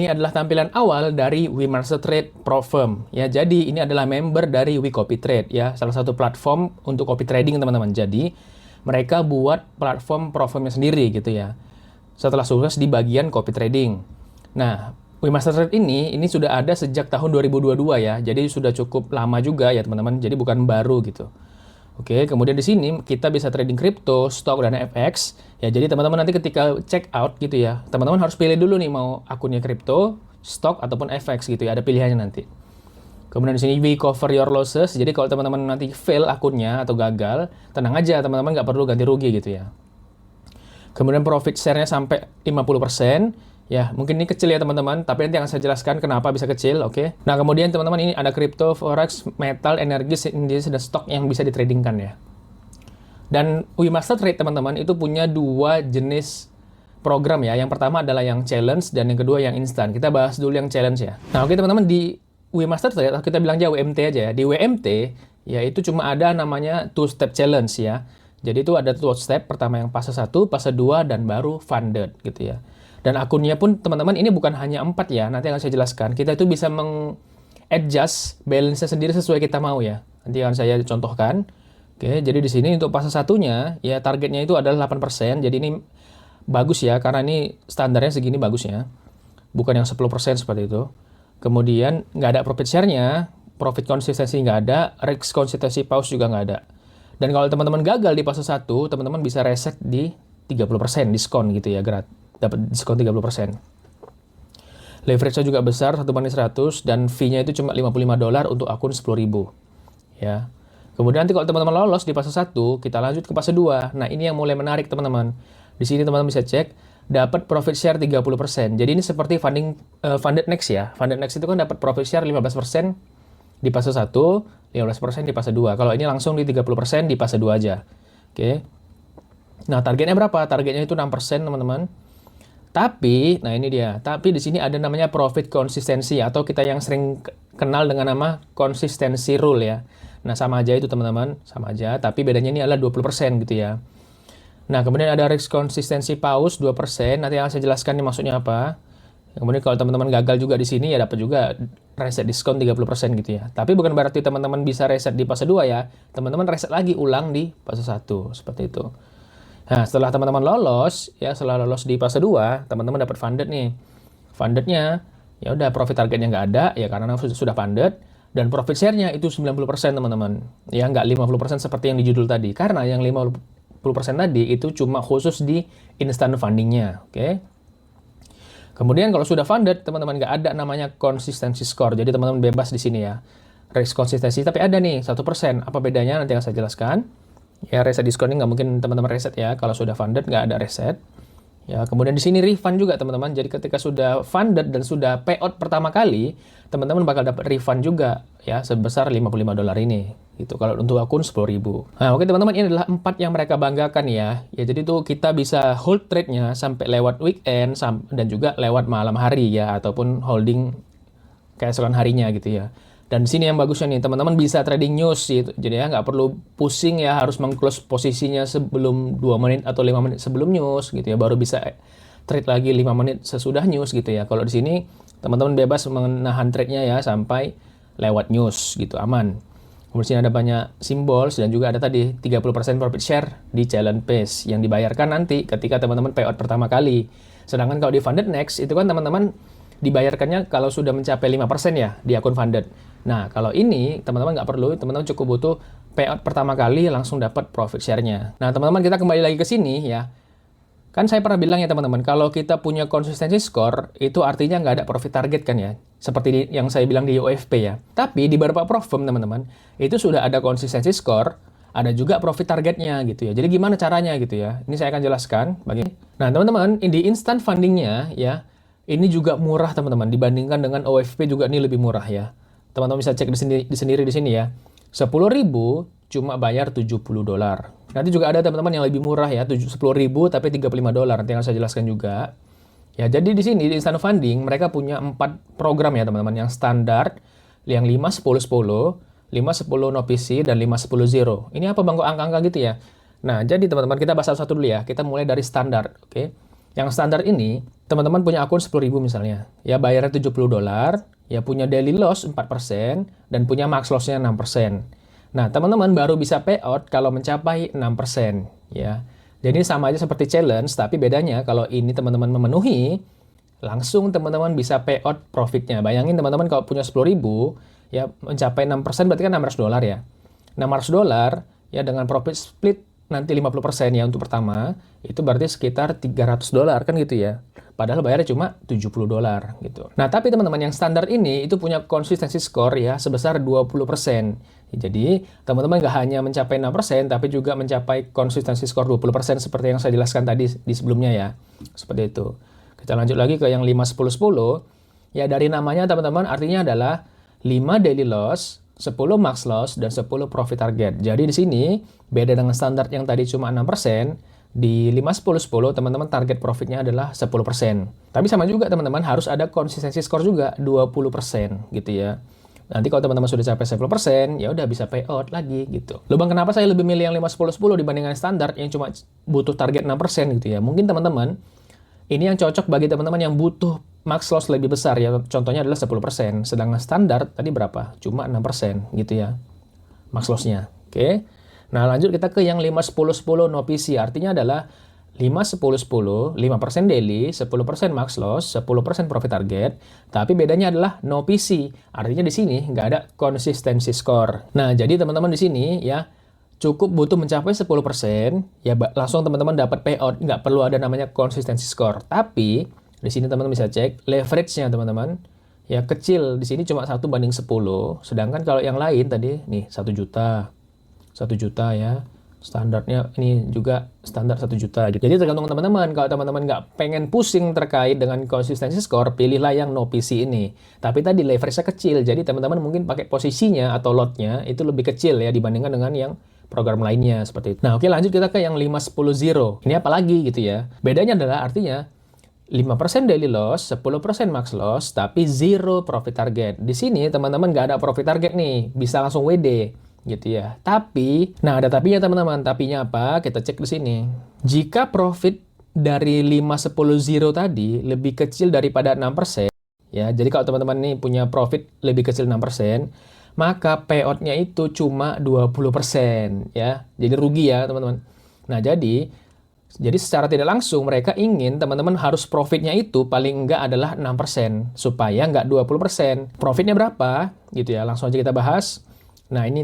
Ini adalah tampilan awal dari WeMasterTrade Pro Firm ya. Jadi ini adalah member dari WeCopyTrade ya, salah satu platform untuk copy trading teman-teman. Jadi mereka buat platform Pro Firmnya sendiri gitu ya. Setelah sukses di bagian copy trading. Nah, WeMasterTrade ini sudah ada sejak tahun 2022 ya. Jadi sudah cukup lama juga ya teman-teman. Jadi bukan baru gitu. Oke, kemudian di sini kita bisa trading kripto, stok, dan FX. Ya, jadi teman-teman nanti ketika check out gitu ya, teman-teman harus pilih dulu nih mau akunnya kripto, stok, ataupun FX gitu ya. Ada pilihannya nanti. Kemudian di sini we cover your losses. Jadi kalau teman-teman nanti fail akunnya atau gagal, tenang aja teman-teman nggak perlu ganti rugi gitu ya. Kemudian profit share-nya sampai 50%. Ya, mungkin ini kecil ya teman-teman, tapi nanti akan saya jelaskan kenapa bisa kecil, oke? Nah, kemudian teman-teman ini ada crypto, forex, metal, energi, indices, dan stok yang bisa ditradingkan ya. Dan WeMasterTrade teman-teman itu punya dua jenis program ya. Yang pertama adalah yang challenge dan yang kedua yang instan. Kita bahas dulu yang challenge ya. Nah, oke teman-teman, di WeMasterTrade atau kita bilang aja WMT aja ya. Di WMT ya itu cuma ada namanya two step challenge ya. Jadi itu ada two step, pertama yang fase 1, fase 2 dan baru funded gitu ya. Dan akunnya pun teman-teman ini bukan hanya 4 ya, nanti akan saya jelaskan. Kita itu bisa meng-adjust balance-nya sendiri sesuai kita mau ya. Nanti akan saya contohkan. Oke, jadi di sini untuk fase satunya ya targetnya itu adalah 8%. Jadi ini bagus ya, karena ini standarnya segini bagus ya. Bukan yang 10% seperti itu. Kemudian nggak ada profit share-nya, profit konsistensi nggak ada, risk konsistensi pause juga nggak ada. Dan kalau teman-teman gagal di fase 1, teman-teman bisa reset di 30% diskon gitu ya, dapat diskon 30%. Leverage-nya juga besar, 1/100, dan fee-nya itu cuma $55 untuk akun 10.000. Ya. Kemudian nanti kalau teman-teman lolos di fase 1, kita lanjut ke fase 2. Nah, ini yang mulai menarik teman-teman. Di sini teman-teman bisa cek, dapat profit share 30%. Jadi ini seperti funded next ya. Funded next itu kan dapat profit share 15% di fase 1, 15% di fase 2. Kalau ini langsung di 30% di fase 2 aja. Oke. Nah, targetnya berapa? Targetnya itu 6% teman-teman. Tapi, nah ini dia. Tapi di sini ada namanya profit konsistensi atau kita yang sering kenal dengan nama konsistensi rule ya. Nah, sama aja itu teman-teman, sama aja. Tapi bedanya ini adalah 20% gitu ya. Nah, kemudian ada risk konsistensi pause 2%. Nanti akan saya jelaskan ini maksudnya apa. Kemudian kalau teman-teman gagal juga di sini ya dapat juga reset diskon 30% gitu ya. Tapi bukan berarti teman-teman bisa reset di fase 2 ya. Teman-teman reset lagi ulang di fase 1 seperti itu. Nah, setelah teman-teman lolos, ya setelah lolos di fase 2, teman-teman dapat funded nih. Fundednya, ya udah profit targetnya nggak ada, ya karena sudah funded. Dan profit share-nya itu 90% teman-teman. Ya nggak 50% seperti yang di judul tadi. Karena yang 50% tadi itu cuma khusus di instant funding-nya, oke? Kemudian kalau sudah funded, teman-teman nggak ada namanya consistency score. Jadi teman-teman bebas di sini ya. Risk konsistensi, tapi ada nih 1%. Apa bedanya? Nanti akan saya jelaskan. Ya, reset diskon ini nggak mungkin teman-teman reset ya. Kalau sudah funded nggak ada reset. Ya, kemudian di sini refund juga teman-teman. Jadi ketika sudah funded dan sudah payout pertama kali, teman-teman bakal dapat refund juga ya sebesar $55 ini. Gitu kalau untuk akun 10.000. Nah, oke teman-teman, ini adalah 4 yang mereka banggakan ya. Ya, jadi tuh kita bisa hold trade-nya sampai lewat weekend dan juga lewat malam hari ya ataupun holding keesokan harinya gitu ya. Dan di sini yang bagusnya nih, teman-teman bisa trading news gitu. Jadi ya nggak perlu pusing ya harus meng-close posisinya sebelum 2 menit atau 5 menit sebelum news gitu ya. Baru bisa trade lagi 5 menit sesudah news gitu ya. Kalau di sini teman-teman bebas menahan trade-nya ya sampai lewat news gitu, aman. Kemudian sini ada banyak simbol dan juga ada tadi 30% profit share di challenge phase yang dibayarkan nanti ketika teman-teman payout pertama kali. Sedangkan kalau di funded next itu kan teman-teman dibayarkannya kalau sudah mencapai 5% ya di akun funded. Nah, kalau ini teman-teman nggak perlu, teman-teman cukup butuh payout pertama kali langsung dapat profit share-nya. Nah, teman-teman kita kembali lagi ke sini ya. Kan saya pernah bilang ya teman-teman, kalau kita punya konsistensi score, itu artinya nggak ada profit target kan ya. Seperti yang saya bilang di OFP ya. Tapi di beberapa platform teman-teman, itu sudah ada konsistensi score, ada juga profit targetnya gitu ya. Jadi gimana caranya gitu ya. Ini saya akan jelaskan. Nah, teman-teman, di instant funding-nya ya, ini juga murah teman-teman. Dibandingkan dengan OFP juga ini lebih murah ya. Teman-teman bisa cek di sini ya. 10.000 cuma bayar $70. Nanti juga ada teman-teman yang lebih murah ya, 10.000 tapi $35. Nanti akan saya jelaskan juga. Ya, jadi di sini di instant funding mereka punya 4 program ya teman-teman, yang standar, yang 5 10 10, 5 10 no PC dan 5 10 zero. Ini apa Bang kok angka-angka gitu ya? Nah, jadi teman-teman kita bahas satu dulu ya. Kita mulai dari standar, oke? Yang standar ini, teman-teman punya akun 10.000 misalnya. Ya bayarnya $70, ya punya daily loss 4%, dan punya max loss-nya 6%. Nah, teman-teman baru bisa payout kalau mencapai 6%. Ya. Jadi sama aja seperti challenge, tapi bedanya kalau ini teman-teman memenuhi, langsung teman-teman bisa payout profitnya. Bayangin teman-teman kalau punya 10.000, ya mencapai 6% berarti kan $600 ya. $600 ya dengan profit split nanti 50% ya untuk pertama, itu berarti sekitar $300 kan gitu ya. Padahal bayarnya cuma $70 gitu. Nah, tapi teman-teman yang standar ini itu punya konsistensi skor ya sebesar 20%. Jadi, teman-teman nggak hanya mencapai 6%, tapi juga mencapai konsistensi skor 20% seperti yang saya jelaskan tadi di sebelumnya ya. Seperti itu. Kita lanjut lagi ke yang 5, 10, 10. Ya, dari namanya teman-teman artinya adalah 5 daily loss, 10 max loss, dan 10 profit target. Jadi di sini, beda dengan standar yang tadi cuma 6%, di 5, 10, 10, teman-teman target profitnya adalah 10%. Tapi sama juga teman-teman harus ada konsistensi skor juga, 20% gitu ya. Nanti kalau teman-teman sudah capai 10%, ya udah bisa payout lagi gitu. Loh bang, kenapa saya lebih milih yang 5, 10, 10 dibandingkan standar yang cuma butuh target 6% gitu ya. Mungkin teman-teman, ini yang cocok bagi teman-teman yang butuh max loss lebih besar ya. Contohnya adalah 10%. Sedangkan standar tadi berapa? Cuma 6% gitu ya. Max loss-nya. Oke. Nah lanjut kita ke yang 5, 10, 10 no PC. Artinya adalah 5, 10, 10, 5% daily, 10% max loss, 10% profit target. Tapi bedanya adalah no PC. Artinya di sini nggak ada konsistensi skor. Nah jadi teman-teman di sini ya, cukup butuh mencapai 10%, ya langsung teman-teman dapat payout, nggak perlu ada namanya konsistensi skor. Tapi di sini teman-teman bisa cek leverage-nya teman-teman. Ya kecil, di sini cuma 1/10, sedangkan kalau yang lain tadi nih 1 juta. 1 juta ya. Standarnya ini juga standar 1 juta gitu. Jadi tergantung teman-teman. Kalau teman-teman nggak pengen pusing terkait dengan konsistensi skor, pilihlah yang no PC ini. Tapi tadi leverage-nya kecil, jadi teman-teman mungkin pakai posisinya atau lot-nya itu lebih kecil ya dibandingkan dengan yang program lainnya seperti itu. Nah, oke lanjut kita ke yang 5, 10, 0. Ini apa lagi gitu ya. Bedanya adalah artinya 5% daily loss, 10% max loss, tapi 0 profit target. Di sini teman-teman nggak ada profit target nih, bisa langsung WD gitu ya. Tapi, nah ada tapinya teman-teman. Tapinya apa? Kita cek di sini. Jika profit dari 5, 10, 0 tadi lebih kecil daripada 6%, ya. Jadi kalau teman-teman nih punya profit lebih kecil 6%, maka payout-nya itu cuma 20% ya. Jadi rugi ya, teman-teman. Nah, jadi secara tidak langsung mereka ingin teman-teman harus profitnya itu paling enggak adalah 6% supaya enggak 20%. Profitnya berapa? Gitu ya. Langsung aja kita bahas. Nah, ini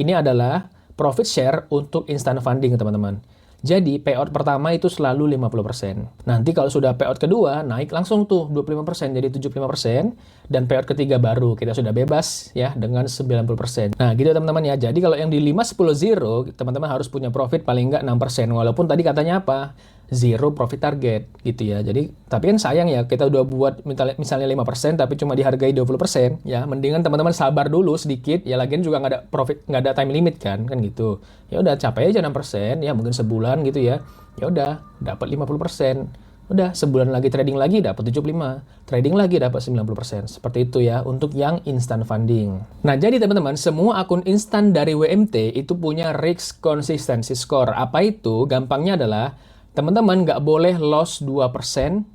adalah profit share untuk instant funding, teman-teman. Jadi, payout pertama itu selalu 50%. Nanti kalau sudah payout kedua, naik langsung tuh 25%, jadi 75%. Dan payout ketiga baru, kita sudah bebas ya dengan 90%. Nah, gitu teman-teman ya. Jadi, kalau yang di 5, 10, 0, teman-teman harus punya profit paling enggak 6%. Walaupun tadi katanya apa? 0 profit target gitu ya. Jadi tapi kan sayang ya kita udah buat misalnya 5% tapi cuma dihargai 20% ya. Mendingan teman-teman sabar dulu sedikit ya, lagian juga nggak ada profit, nggak ada time limit kan gitu. Ya udah capai aja 6% ya, mungkin sebulan gitu ya. Ya udah dapat 50%. Udah sebulan lagi trading lagi dapat 75, trading lagi dapat 90%. Seperti itu ya untuk yang instant funding. Nah, jadi teman-teman, semua akun instan dari WMT itu punya risk consistency score. Apa itu? Gampangnya adalah teman-teman nggak boleh loss 2%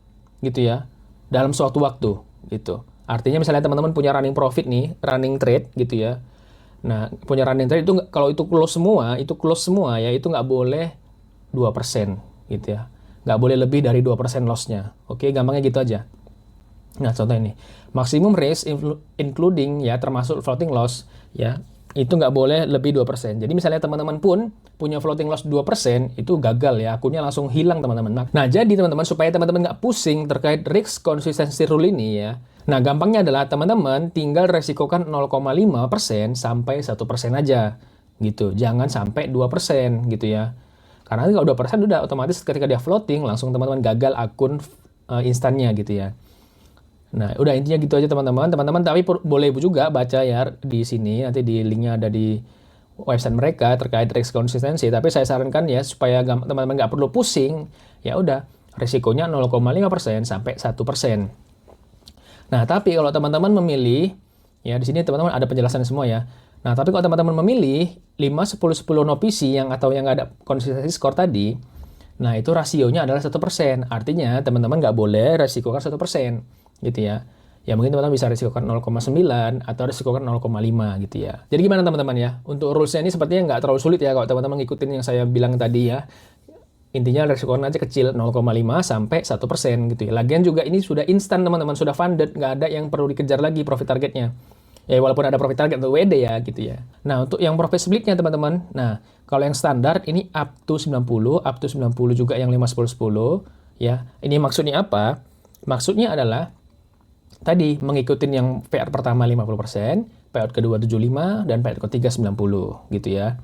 gitu ya dalam suatu waktu gitu. Artinya misalnya teman-teman punya running profit nih, running trade gitu ya. Nah, punya running trade itu kalau itu close semua ya, itu nggak boleh 2% gitu ya. Nggak boleh lebih dari 2% loss-nya. Oke, gampangnya gitu aja. Nah, contoh ini. Maximum risk including ya termasuk floating loss ya. Itu nggak boleh lebih 2%. Jadi misalnya teman-teman pun punya floating loss 2%, itu gagal ya, akunnya langsung hilang teman-teman. Nah, jadi teman-teman supaya teman-teman nggak pusing terkait risk consistency rule ini ya. Nah, gampangnya adalah teman-teman tinggal resikokan 0,5% sampai 1% aja gitu. Jangan sampai 2% gitu ya. Karena nanti kalau 2% udah otomatis ketika dia floating langsung teman-teman gagal akun instannya gitu ya. Nah, udah intinya gitu aja teman-teman. Teman-teman tapi boleh juga baca ya di sini, nanti di linknya ada di website mereka terkait risk konsistensi. Tapi saya sarankan ya supaya teman-teman nggak perlu pusing, ya udah risikonya 0,5% sampai 1%. Nah, tapi kalau teman-teman memilih, ya di sini teman-teman ada penjelasan semua ya. Nah, tapi kalau teman-teman memilih 5, 10, 10 no PC yang atau yang nggak ada konsistensi skor tadi, Nah, itu rasionya adalah 1%. Artinya, teman-teman nggak boleh resikokan 1%, gitu ya. Ya, mungkin teman-teman bisa resikokan 0,9 atau resikokan 0,5 gitu ya. Jadi gimana teman-teman ya? Untuk rules-nya ini sepertinya nggak terlalu sulit ya kalau teman-teman ngikutin yang saya bilang tadi ya. Intinya resikokan aja kecil, 0,5 sampai 1% gitu ya. Lagian juga ini sudah instan teman-teman, sudah funded, nggak ada yang perlu dikejar lagi profit targetnya. Ya, walaupun ada profit target untuk WD ya gitu ya. Nah, untuk yang profit split-nya teman-teman. Nah, kalau yang standar ini up to 90 juga yang 5 10 10 ya. Ini maksudnya apa? Maksudnya adalah tadi mengikutin yang payout pertama 50%, payout kedua 75 dan payout ketiga 90 gitu ya.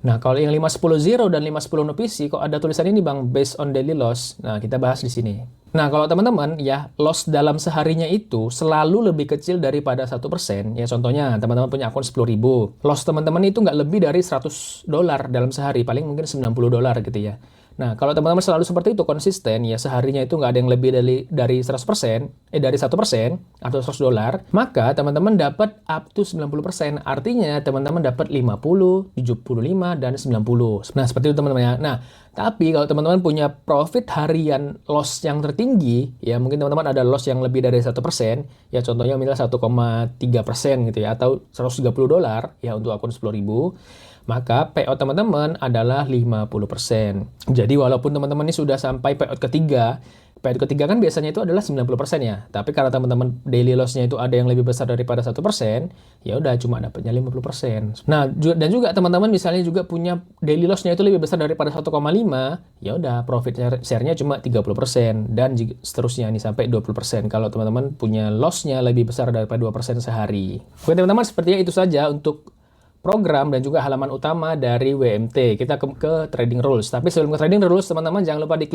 Nah, kalau yang 510 zero dan 510 no PC, kok ada tulisan ini Bang, based on daily loss. Nah, kita bahas di sini. Nah, kalau teman-teman ya, loss dalam seharinya itu selalu lebih kecil daripada 1%. Ya, contohnya teman-teman punya akun 10.000. Loss teman-teman itu nggak lebih dari $100 dalam sehari, paling mungkin $90 gitu ya. Nah, kalau teman-teman selalu seperti itu konsisten, ya seharinya itu nggak ada yang lebih dari 100%, dari 1% atau $100, maka teman-teman dapat up to 90%. Artinya teman-teman dapat 50, 75, dan 90. Nah, seperti itu teman-teman ya. Nah, tapi kalau teman-teman punya profit harian loss yang tertinggi, ya mungkin teman-teman ada loss yang lebih dari 1%, ya contohnya misalnya 1,3% gitu ya, atau $130 ya untuk akun 10.000, maka payout teman-teman adalah 50%. Jadi walaupun teman-teman ini sudah sampai payout ketiga kan biasanya itu adalah 90% ya. Tapi karena teman-teman daily loss-nya itu ada yang lebih besar daripada 1%, ya udah cuma dapatnya 50%. Nah, dan juga teman-teman misalnya juga punya daily loss-nya itu lebih besar daripada 1,5, ya udah profit share-nya cuma 30% dan seterusnya nih sampai 20% kalau teman-teman punya loss-nya lebih besar daripada 2% sehari. Oke teman-teman, sepertinya itu saja untuk program dan juga halaman utama dari WMT. Kita ke trading rules. Tapi sebelum ke trading rules, teman-teman jangan lupa diklik